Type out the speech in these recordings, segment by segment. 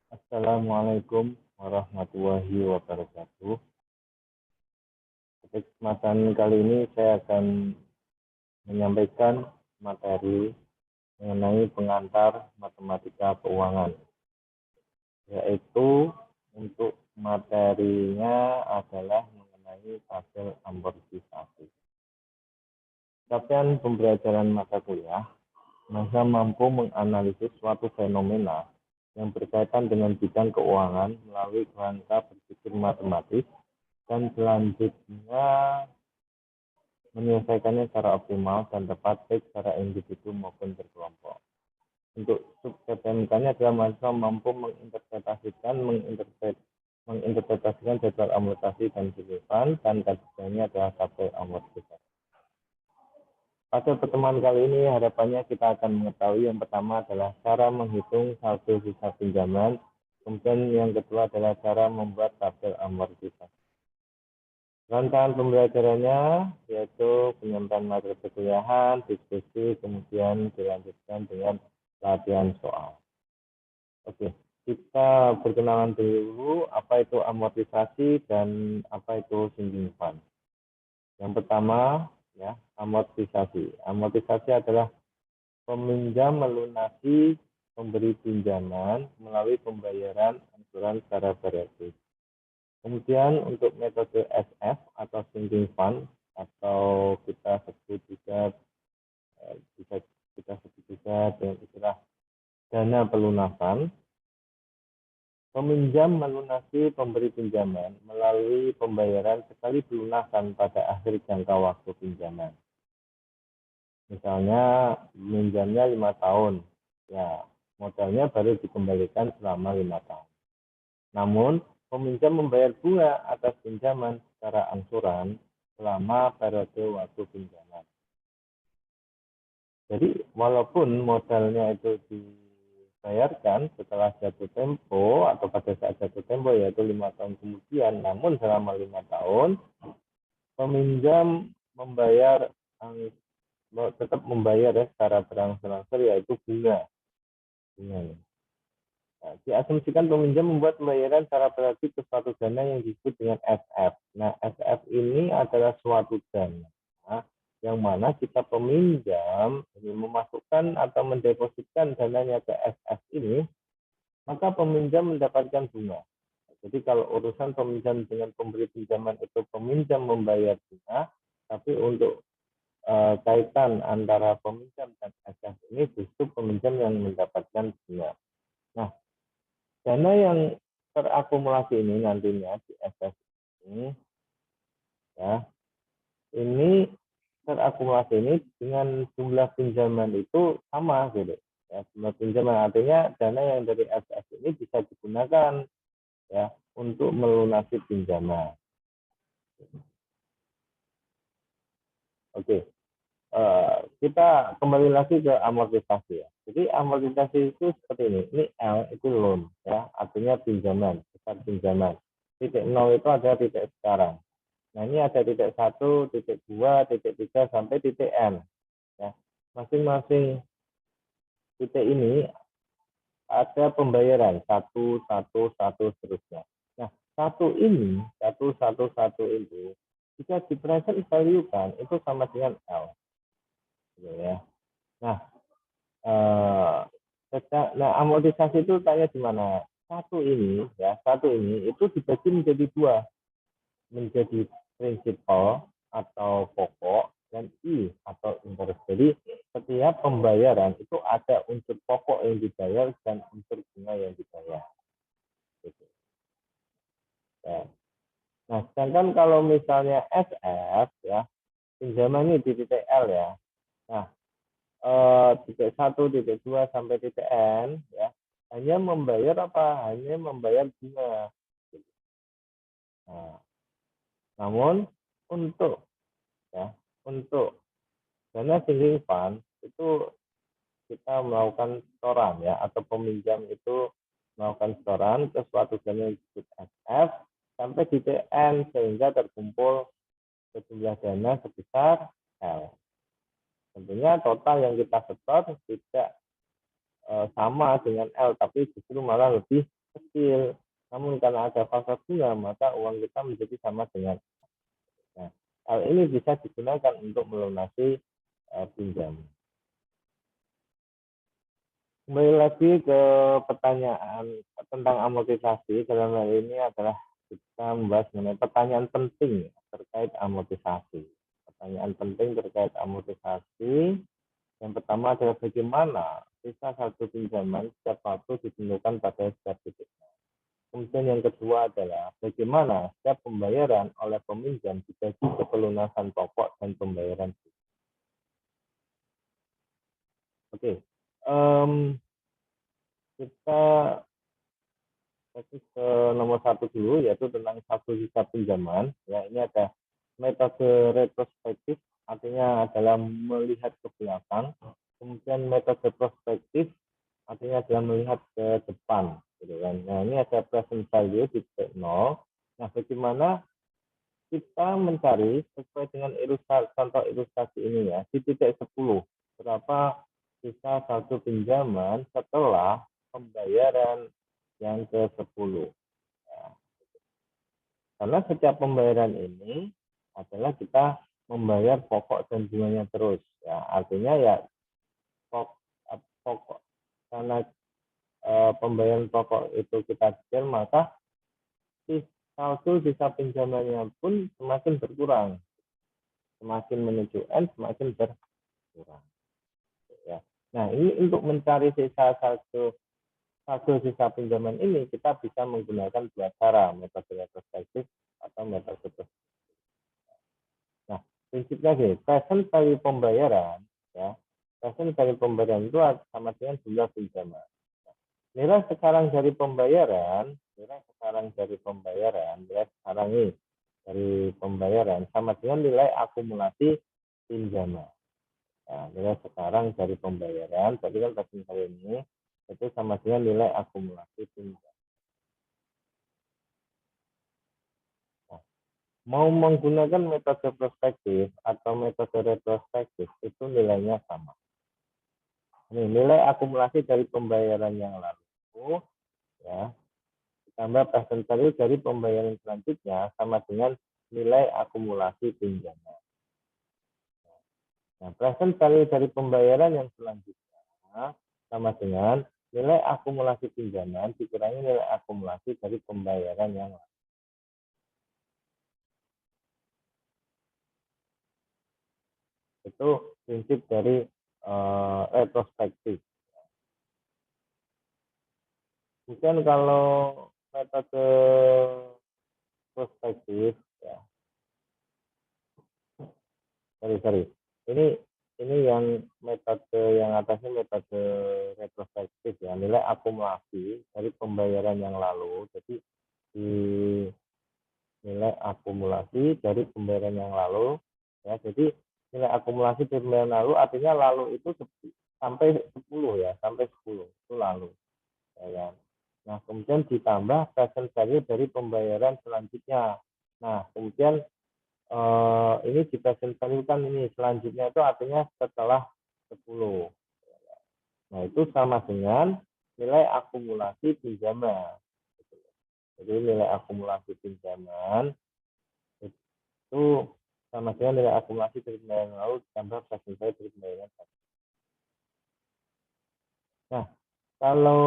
Assalamualaikum warahmatullahi wabarakatuh. Pada kesempatan kali ini saya akan menyampaikan materi mengenai pengantar matematika keuangan, yaitu untuk materinya adalah mengenai tabel amortisasi. Capaian pembelajaran mata kuliah maka mampu menganalisis suatu fenomena yang berkaitan dengan bidang keuangan melalui kerangka berpikir matematis dan selanjutnya menyelesaikannya secara optimal dan tepat baik secara individu maupun berkelompok. Untuk sub-TPMK-nya adalah mahasiswa mampu menginterpretasikan jadwal amortisasi dan simpan, dan kajiannya adalah tabel amortisasi. Pada pertemuan kali ini harapannya kita akan mengetahui yang pertama adalah cara menghitung saldo sisa pinjaman, kemudian yang kedua adalah cara membuat tabel amortisasi. Rangkaian pembelajarannya yaitu penyampaian materi perkuliahan, diskusi, kemudian dilanjutkan dengan latihan soal. Oke, kita berkenalan dulu apa itu amortisasi dan apa itu sinking fund. Yang pertama, ya, amortisasi. Amortisasi adalah peminjam melunasi pemberi pinjaman melalui pembayaran angsuran secara berikut. Kemudian untuk metode SF atau sinking fund atau kita sebut juga dengan istilah dana pelunasan. Peminjam melunasi pemberi pinjaman melalui pembayaran sekali pelunasan pada akhir jangka waktu pinjaman. Misalnya pinjamnya 5 tahun, ya modalnya baru dikembalikan selama 5 tahun. Namun peminjam membayar bunga atas pinjaman secara angsuran selama periode waktu pinjaman. Jadi walaupun modalnya itu dibayarkan setelah jatuh tempo atau pada saat jatuh tempo yaitu 5 tahun kemudian, namun selama 5 tahun peminjam tetap membayar ya secara berangsur-angsur yaitu bunga. Nah, diasumsikan peminjam membuat pembayaran secara berarti ke suatu dana yang disebut dengan SF. Nah, SF ini adalah suatu dana yang mana kita peminjam ini memasukkan atau mendepositkan dananya ke SF ini, maka peminjam mendapatkan bunga. Jadi kalau urusan peminjam dengan pemberi pinjaman itu peminjam membayar bunga, tapi untuk kaitan antara peminjam dan SF ini justru peminjam yang mendapatkan bunga. Nah, dana yang terakumulasi ini nantinya di SF ini, ya, ini terakumulasi ini dengan jumlah pinjaman itu sama gitu. Ya, jumlah pinjaman artinya dana yang dari SF ini bisa digunakan ya untuk melunasi pinjaman. Oke. Kita kembali lagi ke amortisasi ya. Jadi amortisasi itu seperti ini. Ini L itu loan ya, artinya pinjaman, besar pinjaman. Titik 0 itu ada titik sekarang. Nah, ini ada titik 1, titik 2, titik 3 sampai titik N. Ya. Masing-masing titik ini ada pembayaran 1, 1, 1 seterusnya. Nah, satu itu jika di present value kan itu sama dengan L. Ya. Nah, amortisasi itu tanya di mana? Satu ini itu dibagi menjadi dua, menjadi prinsipal atau pokok dan I atau interest. Jadi setiap pembayaran itu ada unsur pokok yang dibayar dan unsur bunga yang dibayar. Gitu. Ya. Nah, sedangkan kalau misalnya SF ya, pinjaman ini di titik L ya. Nah, titik 1, titik 2 sampai titik N ya, hanya membayar apa? Hanya membayar bunga. Nah, namun untuk dana sinking fund itu kita melakukan setoran ya, atau peminjam itu melakukan setoran ke suatu dana yang disebut SF sampai titik N sehingga terkumpul sejumlah dana sebesar L. Tentunya total yang kita setor tidak sama dengan L, tapi justru malah lebih kecil. Namun karena ada faktor bunga, maka uang kita menjadi sama dengan. Nah, hal ini bisa digunakan untuk melunasi pinjam. Kembali lagi ke pertanyaan tentang amortisasi, dalam hal ini adalah kita membahas mengenai pertanyaan penting terkait amortisasi. Pertanyaan penting terkait amortisasi, yang pertama adalah bagaimana sisa satu pinjaman setiap waktu ditentukan pada setiap titik. Kemudian yang kedua adalah bagaimana setiap pembayaran oleh peminjam dibagi ke pelunasan pokok dan pembayaran. Oke, kita fokus ke nomor satu dulu, yaitu tentang satu sisa pinjaman. Ya, ini ada metode retrospektif, artinya adalah melihat ke belakang. Kemudian metode prospektif, artinya adalah melihat ke depan. Gitu kan. Nah, ini ada present value di titik 0. Nah, bagaimana kita mencari sesuai dengan contoh ilustrasi ini ya, di titik 10, berapa sisa satu pinjaman setelah pembayaran yang ke-10. Ya. Karena setiap pembayaran ini adalah kita membayar pokok dan bunganya terus. Ya, artinya ya pokok karena pembayaran pokok itu kita cicil, maka saldo sisa pinjamannya pun semakin berkurang. Semakin menuju N, semakin berkurang. Ya. Nah, ini untuk mencari sisa saldo sisa pinjaman ini, kita bisa menggunakan dua cara, metode retrospektif atau metode prospektif. Nah, prinsipnya gini, present value pembayaran, ya, present value pembayaran itu sama dengan jumlah pinjaman. Nilai sekarang dari pembayaran, nilai sekarang ini dari pembayaran sama dengan nilai akumulasi pinjaman. Nah, nilai sekarang dari pembayaran, tadi kan present value ini itu sama dengan nilai akumulasi pinjaman. Nah, mau menggunakan metode prospektif atau metode retrospektif itu nilainya sama. Ini nilai akumulasi dari pembayaran yang lalu, ya, ditambah present value dari pembayaran selanjutnya sama dengan nilai akumulasi pinjaman. Nah, present value dari pembayaran yang selanjutnya sama dengan nilai akumulasi pinjaman dikurangi nilai akumulasi dari pembayaran yang lalu. Itu prinsip dari retrospektif. Kemudian kalau metode prospektif, ya, ini yang metode yang atasnya metode retrospektif ya, nilai akumulasi dari pembayaran yang lalu. Jadi di nilai akumulasi dari pembayaran yang lalu, ya, jadi nilai akumulasi dari pembayaran lalu artinya lalu itu sampai 10 ya, sampai 10 itu lalu, ya. Nah, kemudian ditambah present value dari pembayaran selanjutnya. Nah, kemudian ini di present value kan ini selanjutnya itu artinya setelah 10. Nah, itu sama dengan nilai akumulasi pinjaman. Jadi nilai akumulasi pinjaman itu sama dengan nilai akumulasi dari pembayaran lalu ditambah present value dari pembayaran. Nah, kalau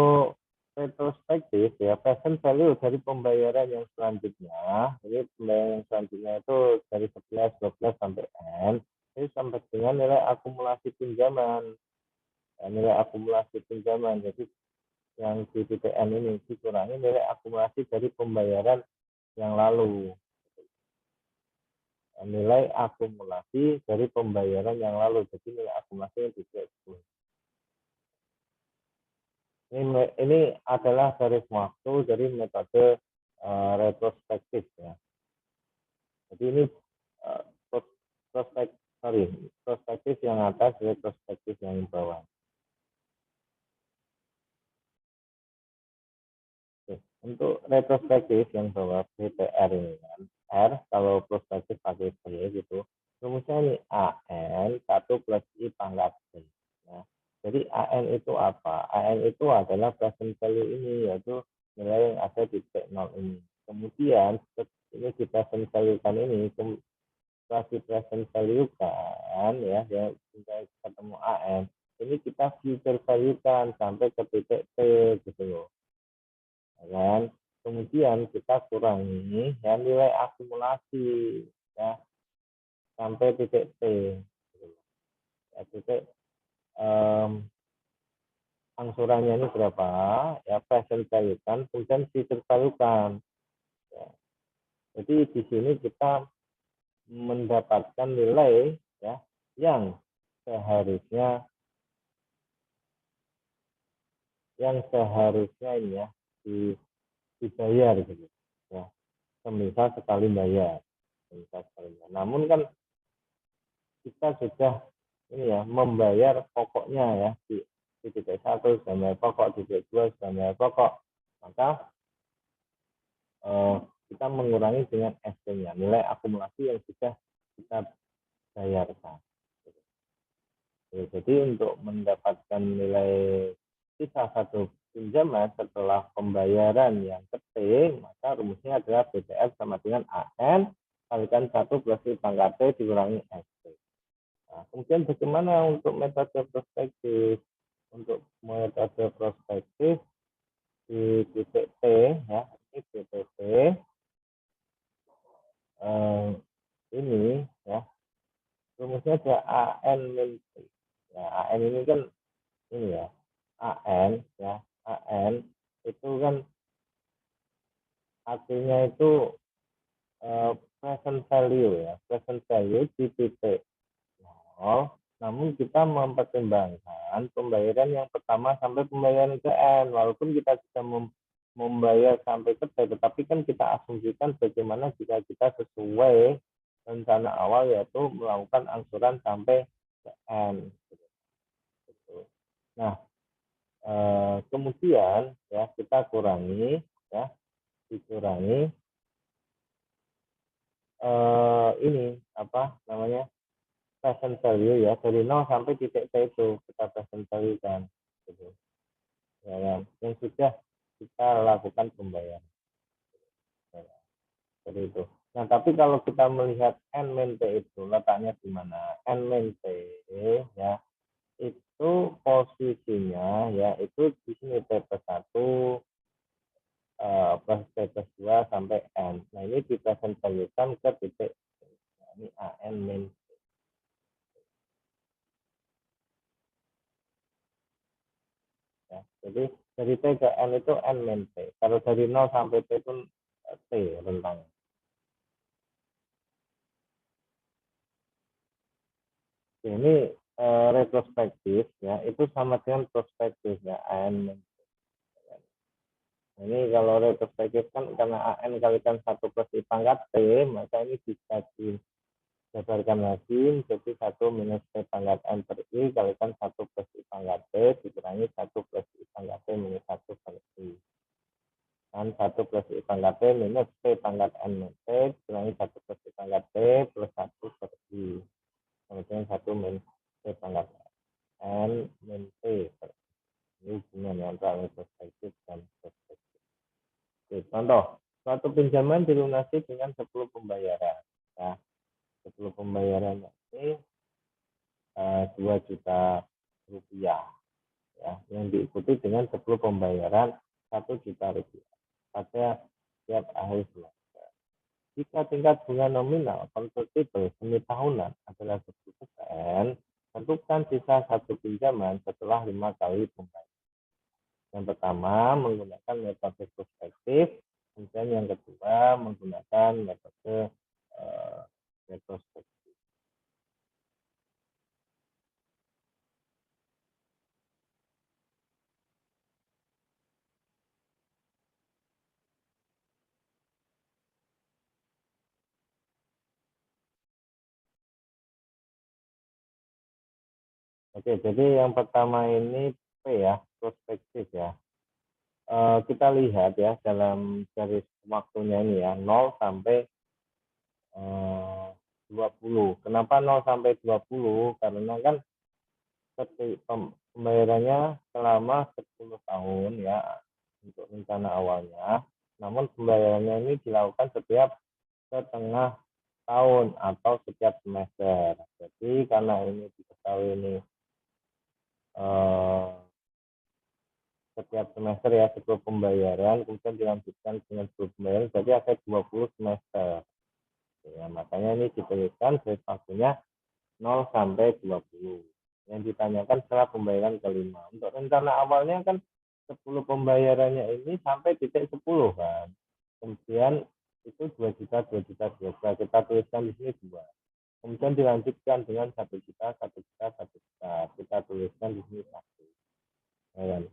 retrospektif ya, present value dari pembayaran yang selanjutnya, jadi pembayaran yang selanjutnya itu dari 11, 12 sampai N, ini sampai dengan nilai akumulasi pinjaman. Ya, nilai akumulasi pinjaman, jadi yang di titik N ini dikurangi nilai akumulasi dari pembayaran yang lalu. Nilai akumulasi dari pembayaran yang lalu, jadi nilai akumulasi yang di titik 10. Ini adalah garis waktu dari metode retrospektif ya. Jadi ini prospektif yang atas, retrospektif yang bawah. Oke. Untuk retrospektif yang bawah BTR ini kan, R kalau prospektif pakai B gitu. Rumusnya ini AN 1 plus I pangkat B. Ya. Jadi AN itu apa? AN itu adalah present value ini, yaitu nilai yang ada di titik 0 ini. Kemudian ini di present value-kan ini, setelah di present value-kan ya, kita ketemu AN, ini kita future value-kan sampai ke titik T gitu loh. Kan? Kemudian kita kurangi ya nilai akumulasi ya sampai titik T. Ya, titik angsurannya ini berapa ya, present value kan, kemudian future value kan ya. Jadi di sini kita mendapatkan nilai ya yang seharusnya ini ya dibayar gitu ya, semisal sekali bayar, namun kan kita sudah ini ya membayar pokoknya ya di titik 1 sudah bayar pokok, di titik 2 sudah bayar pokok, maka kita mengurangi dengan ST-nya, nilai akumulasi yang sudah kita bayarkan. Jadi untuk mendapatkan nilai sisa satu pinjaman setelah pembayaran yang ke T, maka rumusnya adalah BTS sama dengan AN kalikan 1 plus I pangkat T dikurangi ST. Nah, kemudian bagaimana untuk metode prospektif? Untuk metode prospektif di titik T ya, ini BTP ini ya rumusnya ada AN min T. Ya, AN ini kan ini ya, AN ya, AN itu kan artinya itu present value ya, present value di titik 0, namun kita mempertimbangkan pembayaran yang pertama sampai pembayaran ke N, walaupun kita sudah membayar sampai ke T, tetapi kan kita asumsikan bagaimana jika kita sesuai rencana awal, yaitu melakukan angsuran sampai ke N. Nah, kemudian ya kita kurangi ya, dikurangi ini apa namanya, present value ya, dari 0 sampai titik T itu kita present value kan gitu ya, yang sudah kita lakukan pembayaran ya, seperti itu. Nah, tapi kalau kita melihat N min T itu letaknya di mana, N min T ya itu posisinya ya itu di sini T plus 1 plus T plus 2 sampai N. Nah, ini di present value kan ke titik ini AN min. Ya, jadi dari T ke N itu N min T. Kalau dari 0 sampai T itu T rentang. Ini retrospektif ya, itu sama dengan prospektif ya, AN min T. Ini kalau retrospektif kan karena AN kalikan 1 plus I pangkat T, maka ini bisa dijabarkan lagi jadi 1 minus T pangkat N per I kalikan 1 plus I pangkat T dikurangi 1 plus I pangkat T minus 1 per I. Dan 1 plus I pangkat T minus T pangkat N min T dikurangi 1 plus I pangkat T plus 1 per I. Kemudian 1 minus T pangkat N min T per I. Ini hubungan antara retrospektif dan prospektif. Oke, contoh, suatu pinjaman dilunasi dengan 10 pembayaran. Ya, 10 pembayaran ini 2 juta rupiah. Ya, yang diikuti dengan 10 pembayaran 1 juta rupiah pada setiap akhir bulan. Jika tingkat bunga nominal konvertible semi tahunan adalah 10%, tentukan sisa satu pinjaman setelah 5 kali pembayaran. Yang pertama menggunakan metode prospektif, kemudian yang kedua menggunakan metode retrospektif. Oke, jadi yang pertama ini P ya, prospektif ya. Kita lihat ya dalam garis waktunya ini ya, 0 sampai 20. Kenapa 0 sampai 20? Karena kan pembayarannya selama 10 tahun ya. untuk rencana awalnya. Namun pembayarannya ini dilakukan setiap setengah tahun atau setiap semester. Jadi karena ini diketahui ini setiap semester ya 10 pembayaran, kemudian dilanjutkan dengan 10 pembayaran, jadi ada 20 semester. Ya, makanya ini dituliskan garis waktunya 0 sampai 20. Yang ditanyakan setelah pembayaran kelima. Untuk rencana awalnya kan 10 pembayarannya ini sampai titik 10 kan. Kemudian itu 2 juta, 2 juta, 2 juta. Kita tuliskan di sini 2. Kemudian dilanjutkan dengan 1 juta, 1 juta, 1 juta. Kita tuliskan di sini 1.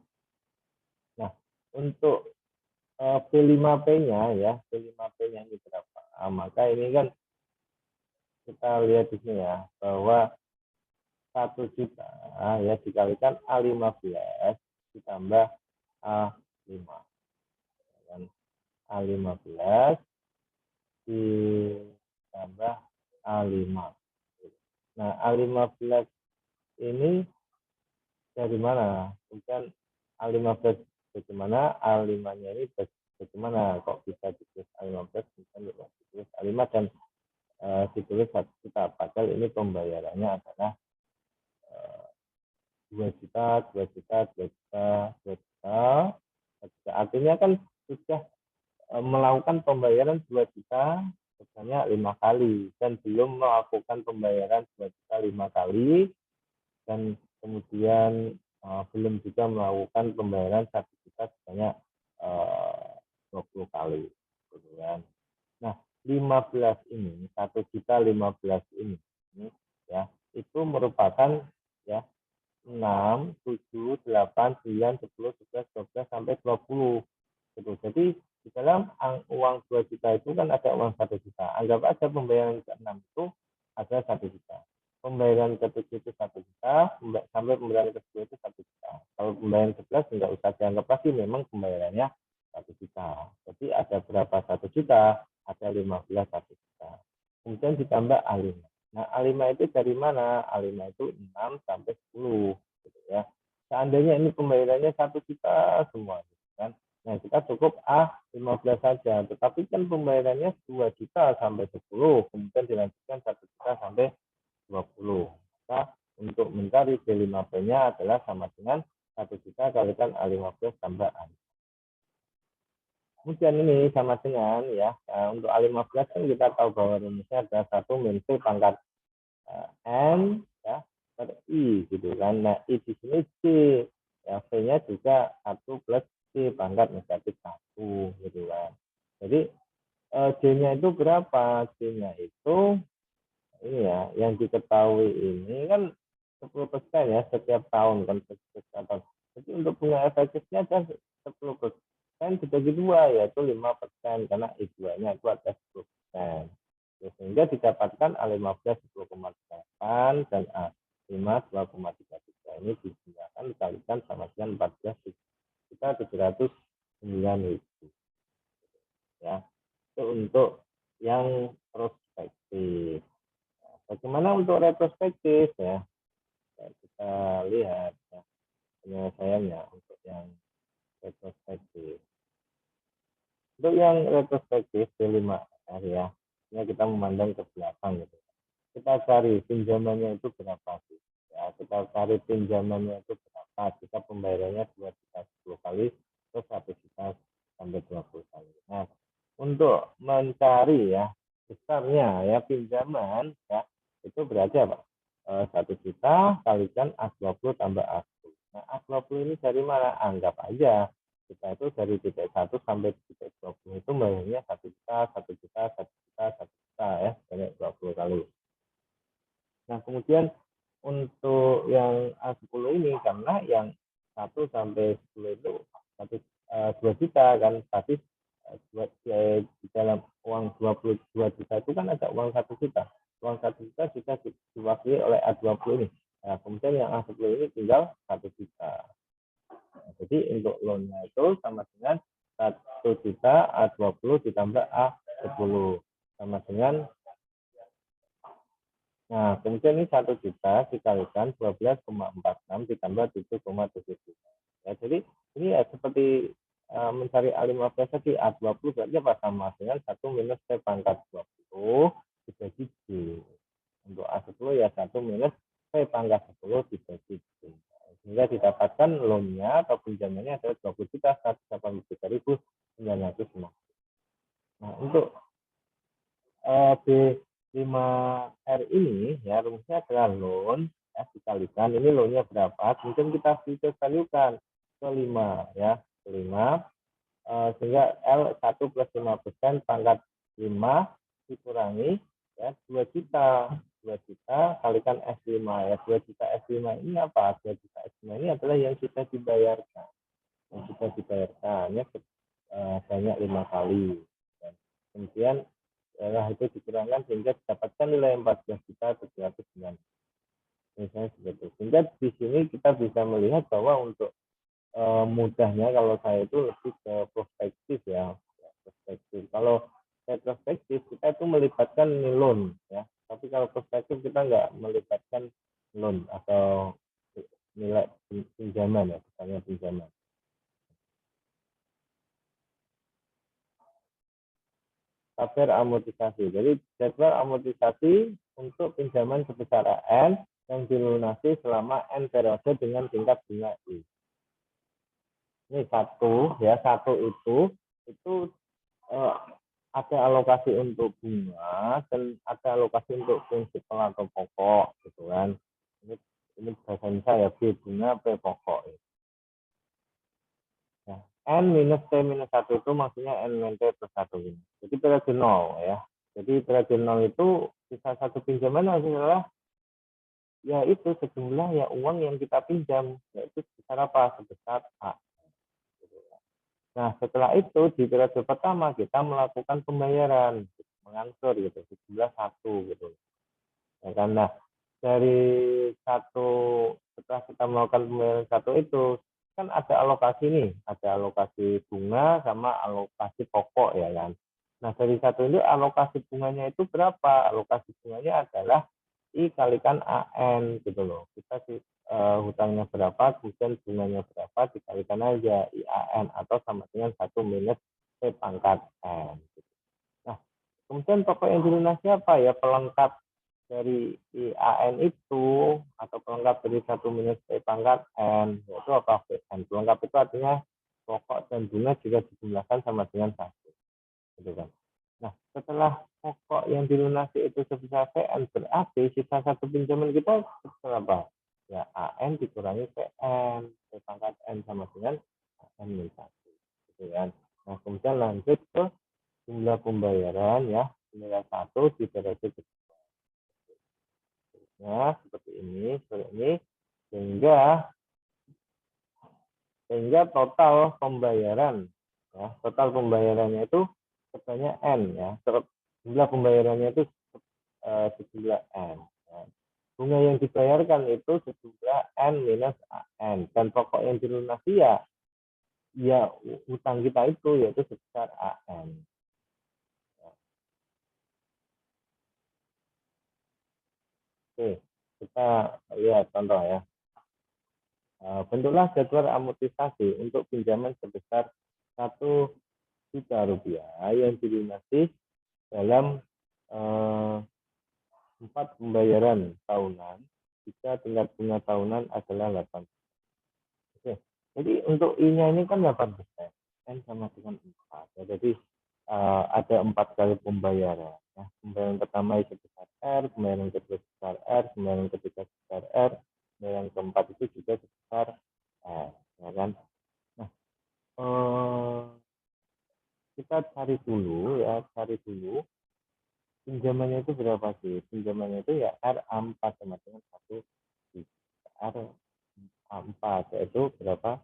Nah, untuk P5P-nya ya, P5P-nya ini berapa? Nah, maka ini kan kita lihat di sini ya, bahwa 1 juta ya dikalikan A15 ditambah A5. Dan A15 ditambah A5. Nah, A15 ini dari mana? Kemudian A15 bagaimana? A5-nya ini bagaimana? Kok bisa ditulis A15? Kemudian ditulis A5 dan ditulis 1 juta. Padahal ini pembayarannya adalah 2 juta, 2 juta, 2 juta, 2 juta. Artinya kan sudah melakukan pembayaran 2 juta sebanyak 5 kali dan belum melakukan pembayaran 2 juta 5 kali dan kemudian belum juga melakukan pembayaran 1 juta sebanyak 20 kali. Kemudian, nah 15 ini, 1 juta 15 ini ya, itu merupakan ya 6, 7, 8, 9, 10, 11, 12, sampai 20. Gitu. Jadi di dalam uang 2 juta itu kan ada uang 1 juta. Anggap aja pembayaran ke-6 itu ada 1 juta. Pembayaran ke-7 itu 1 juta, sampai pembayaran ke-10 itu 1 juta. Kalau pembayaran ke-11 enggak usah dianggap lagi, memang pembayarannya 1 juta. Jadi ada berapa 1 juta? Ada 15 1 juta. Kemudian ditambah A5. Nah, A5 itu dari mana? A5 itu 6 sampai 10 gitu ya. Seandainya ini pembayarannya 1 juta semua gitu kan. Nah, kita cukup A15 saja, tetapi kan pembayarannya 2 juta sampai 10, kemudian dilanjutkan 1 juta sampai 20. Maka untuk mencari D5P-nya adalah sama dengan 1 juta kalikan A15 tambah A. Kemudian ini sama dengan ya, untuk A15 kan kita tahu bahwa rumusnya ada 1 min P pangkat N ya, per I gitu kan. Nah, I di sini C, ya V-nya juga 1 plus C pangkat negatif 1 gitu kan. Jadi D-nya itu berapa? D-nya itu ini ya, yang diketahui ini kan 10% ya setiap tahun kan setiap tahun. Jadi untuk bunga efektifnya ada 10% dibagi 2 yaitu 5% karena I2-nya itu ada 10%. Sehingga didapatkan A15 10,8 dan A5 2,33. Ini digunakan dikalikan sama dengan 14.709.000 ya. Itu untuk yang prospektif. Bagaimana untuk retrospektif ya? Kita lihat ya, penyelesaiannya untuk yang retrospektif. Untuk yang retrospektif D5R ya, ini kita memandang ke belakang gitu. Kita cari pinjamannya itu berapa sih? Ya, kita cari pinjamannya itu berapa? Kita pembayarannya 2 juta 10 kali, terus 1 juta sampai 20 kali. Nah, untuk mencari ya besarnya ya pinjaman ya itu berarti apa? 1 juta kalikan A20 tambah A10. Nah, A20 ini dari mana? Anggap aja kita itu dari titik 1 sampai titik 20 itu bayarnya 1 juta, 1 juta, 1 juta, 1 juta ya, banyak 20 kali. Nah, kemudian untuk yang A10 ini karena yang 1 sampai 10 itu 2 juta kan, tapi di dalam uang 22 juta itu kan ada uang 1 juta. Uang 1 juta sudah diwakili oleh A20 ini. Nah, kemudian yang A10 ini tinggal 1 juta. Nah, jadi untuk loan-nya itu sama dengan 1 juta A20 ditambah A10 sama dengan, nah kemudian ini 1 juta dikalikan 12,46 ditambah 7,77. Ya, jadi ini ya seperti mencari A15 lagi, A20 berarti apa? Sama dengan 1 minus P pangkat 20 dibagi J. Untuk A10 ya 1 minus P pangkat 10 dibagi J. Sehingga didapatkan loan-nya atau pinjamannya adalah 20.183.950. Nah, untuk B5R ini ya rumusnya adalah loan ya, dikalikan ini loan-nya berapa, kemudian kita bisa valuekan ke 5 ya, ke 5 sehingga L1 plus 5% pangkat 5 dikurangi ya 2 juta. 2 juta kalikan S5 ya. 2 juta S5 ini apa? 2 juta S5 ini adalah yang sudah dibayarkan. Yang sudah dibayarkannya banyak 5 kali. Dan kemudian itu dikurangkan sehingga didapatkan nilai 14.709. Misalnya seperti itu. Sehingga di sini kita bisa melihat bahwa untuk mudahnya kalau saya itu lebih ke prospektif ya, prospektif. Kalau retrospektif kita itu melibatkan loan ya, tapi kalau prospektif kita nggak melibatkan loan atau nilai pinjaman ya, misalnya pinjaman. Tabel amortisasi. Jadi jadwal amortisasi untuk pinjaman sebesar N yang dilunasi selama N periode dengan tingkat bunga I. Ini satu ya, satu itu ada alokasi untuk bunga dan ada alokasi untuk prinsipal atau pokok gitu kan. Ini bahasa saya B bunga P pokok. Nah, N minus T minus 1 itu maksudnya N min T plus 1 ini. Jadi periode 0 ya. Jadi periode 0 itu sisa satu pinjaman adalah ya itu sejumlah ya uang yang kita pinjam, yaitu sebesar apa? Sebesar A. Nah, setelah itu di periode pertama kita melakukan pembayaran, mengangsur gitu, sejumlah 1 gitu. Ya, karena dari setelah kita melakukan pembayaran 1 itu kan ada alokasi nih, ada alokasi bunga sama alokasi pokok ya kan. Nah, dari 1 itu alokasi bunganya itu berapa? Alokasi bunganya adalah I kalikan AN gitu loh. Kita hutangnya berapa, kemudian bunganya berapa, dikalikan aja IAN atau sama dengan 1 minus P pangkat N. Nah, kemudian pokok yang dilunasi apa ya? Pelengkap dari IAN itu atau pelengkap dari 1 minus P pangkat N, yaitu apa? PN. Pelengkap itu artinya pokok dan bunga juga dijumlahkan sama dengan 1. Gitu kan. Nah, setelah pokok yang dilunasi itu sebesar PN, berarti sisa satu pinjaman kita sebesar apa? Ya, AN dikurangi PN, P pangkat N sama dengan AN min 1. Gitu kan. Nah, kemudian lanjut ke jumlah pembayaran ya, nilai 1 di periode kedua. Nah, seperti ini, sehingga total pembayaran ya, total pembayarannya itu sebanyak N ya. Jumlah pembayarannya itu sejumlah N. Ya. Bunga yang dibayarkan itu sejumlah N minus N. Dan pokok yang dilunasi ya utang kita itu yaitu sebesar AN. Ya. Oke, kita lihat contoh ya. Bentuklah jadwal amortisasi untuk pinjaman sebesar 1 juta rupiah yang dilunasi dalam 4 pembayaran tahunan jika tingkat bunga tahunan adalah 8. Oke. Jadi untuk I-nya ini kan 8%, N sama dengan 4. Ya, jadi ada 4 kali pembayaran. Ya. Pembayaran pertama sebesar R, pembayaran kedua sebesar R, pembayaran ketiga sebesar R, pembayaran keempat itu juga sebesar R. Ya kan? Nah, kita cari dulu pinjamannya itu berapa sih? Pinjamannya itu ya R4 sama dengan 1 R4 yaitu berapa?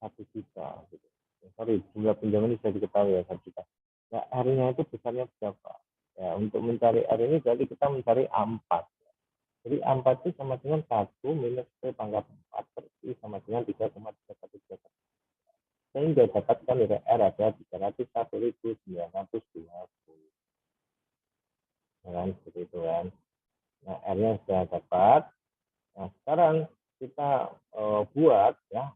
1 juta gitu. Sorry, jumlah pinjaman bisa diketahui ya 1 juta. Nah, R-nya itu besarnya berapa? Ya, untuk mencari R ini berarti kita mencari A4. Jadi A4 itu sama dengan 1 minus P pangkat 4 per I sama dengan 3,313. Sehingga dapatkan nilai R ada 301.920. Nah, seperti itu kan. Nah, R-nya sudah dapat. Nah, sekarang kita buat ya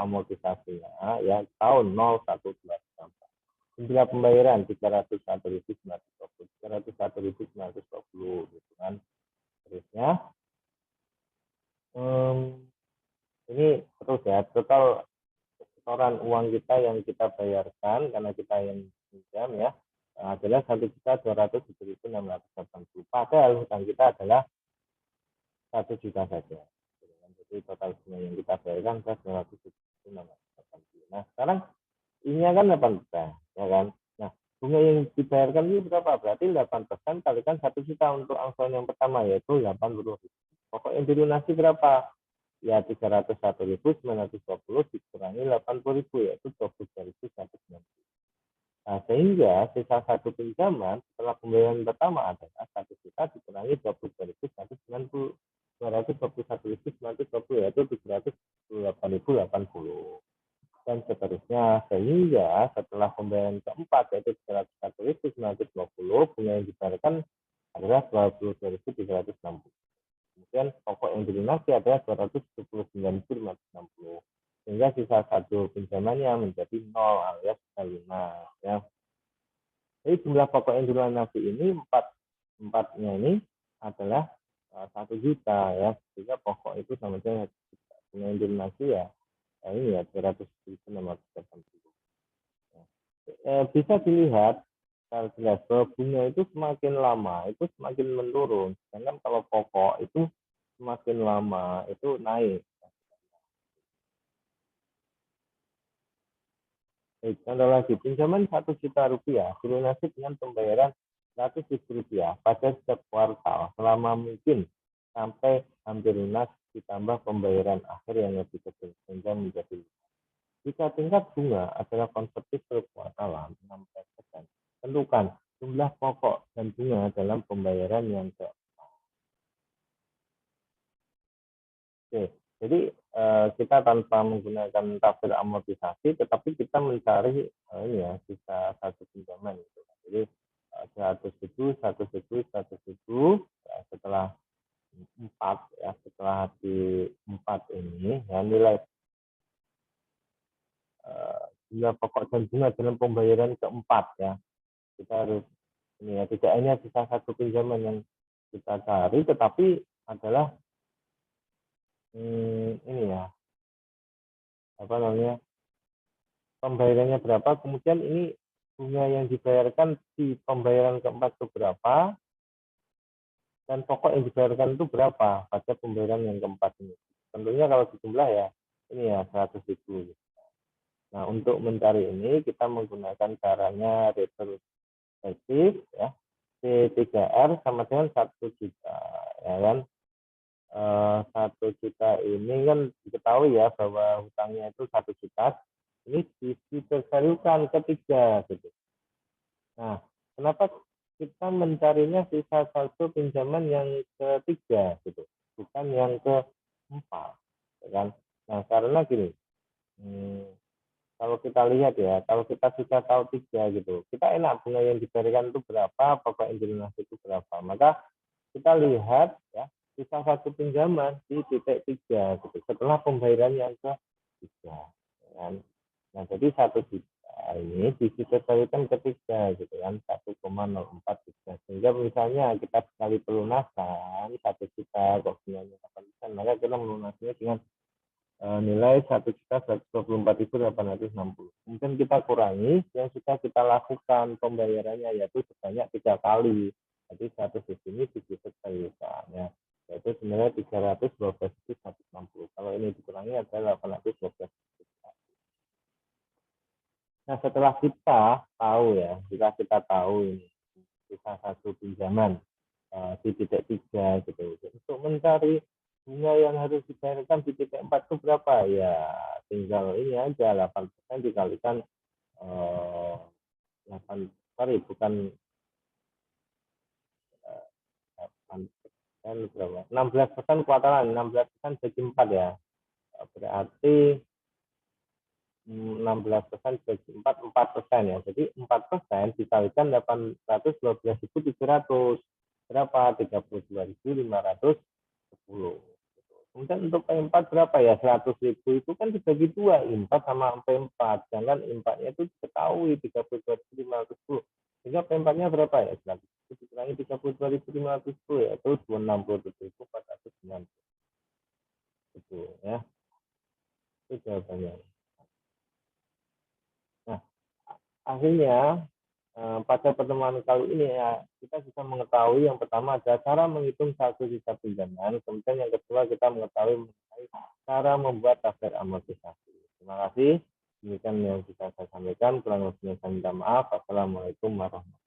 amortisasinya ya tahun 0112. Jumlah pembayaran 301.920, 301.920 gitu kan. Terusnya ini terus ya, total setoran uang kita yang kita bayarkan karena kita yang pinjam ya adalah 1.207.680. Padahal hutang kita adalah 1 juta saja. Jadi total bunga yang kita bayarkan adalah 207.680. Nah sekarang ini kan 8 juta, ya kan? Nah bunga yang dibayarkan ini berapa? Berarti 8% kalikan 1 juta untuk angsuran yang pertama yaitu 80.000. Pokok yang dilunasi berapa? Ya 301.920 dikurangi 80.000 yaitu 22.190. Nah, sehingga sisa satu pinjaman setelah pembayaran pertama adalah 1 juta dikurangi 22.190, 221.920 yaitu 728.080 dan seterusnya, sehingga setelah pembayaran keempat yaitu 301.920 bunga yang dibayarkan adalah 22.360. Kemudian pokok yang dilunasi adalah 279.560 sehingga sisa satu pinjamannya menjadi 0 alias lunas ya. Jadi jumlah pokok yang dilunasi ini empatnya ini adalah 1 juta ya, sehingga pokok itu sama saja yang dilunasi ya ini ya 200.680. Bisa dilihat jelas bahwa bunga itu semakin lama itu semakin menurun, sedangkan kalau pokok itu semakin lama itu naik. Contoh lagi, pinjaman 1 juta rupiah dilunasi dengan pembayaran 100.000 rupiah pada setiap kuartal selama mungkin sampai hampir lunas ditambah pembayaran akhir yang lebih kecil sehingga menjadi lunas. Jika tingkat bunga adalah konservatif berkuartalan 16%, tentukan jumlah pokok dan bunga dalam pembayaran yang keempat. Oke, jadi kita tanpa menggunakan tabel amortisasi, tetapi kita mencari ini ya sisa satu pinjaman. Gitu. Jadi 100.000, 100.000, 100.000 ya, setelah 4 ya setelah di 4 ini ya nilai jumlah pokok dan bunga dalam pembayaran keempat ya. Kita harus ini ya tidak hanya sisa satu pinjaman yang kita cari, tetapi adalah ini ya apa namanya pembayarannya berapa, kemudian ini bunga yang dibayarkan di pembayaran keempat itu berapa, dan pokok yang dibayarkan itu berapa pada pembayaran yang keempat ini. Tentunya kalau dijumlah ya ini ya 100.000. Nah untuk mencari ini kita menggunakan caranya retrospektif ya. C3R sama dengan 1 juta ya kan. 1 juta ini kan diketahui ya bahwa hutangnya itu 1 juta, ini dipervalukan ketiga gitu. Nah kenapa kita mencarinya sisa satu pinjaman yang ketiga gitu, bukan yang keempat ya kan. Nah karena gini, kalau kita lihat ya, kalau kita sudah tahu 3 gitu, kita enak bunga yang diberikan itu berapa, pokok yang dilunasi itu berapa, maka kita lihat ya sisa satu pinjaman di titik 3 gitu setelah pembayaran yang ke-3 kan. Nah jadi 1 juta ini disesuaikan ke-3 gitu kan, 1,043, sehingga misalnya kita sekali pelunasan 1 juta kok bunganya 8%, maka kita melunasinya dengan nilai 1.124.860. Kemudian kita kurangi yang sudah kita lakukan pembayarannya yaitu sebanyak 3 kali. Jadi 100 di sini disesuaikan ya. Yaitu sebenarnya 312.160. Kalau ini dikurangi adalah 812. Nah setelah kita tahu ya, jika kita tahu ini sisa satu pinjaman di titik 3 gitu. Untuk mencari bunga yang harus dibayarkan di titik 4 itu berapa? Ya tinggal ini aja 8% dikalikan 8, sorry bukan 8% berapa? 16% kuartalan, 16% bagi 4 ya. Berarti 16% bagi 4% ya. Jadi 4% dikalikan 812.700 berapa? 32.510. Kemudian untuk P4 berapa ya? 100.000 itu kan dibagi 2, I4 sama P4. Sedangkan I4-nya itu diketahui 32.510. Sehingga P4-nya berapa ya? 100.000 dikurangi 32.510 yaitu 267.490. Itu ya. Itu jawabannya. Nah, akhirnya pada pertemuan kali ini ya kita bisa mengetahui yang pertama ada cara menghitung saldo sisa pinjaman, kemudian yang kedua kita mengetahui mengenai cara membuat tabel amortisasi. Terima kasih. Demikian yang bisa saya sampaikan. Kurang lebihnya saya minta maaf. Assalamualaikum warahmatullahi wabarakatuh.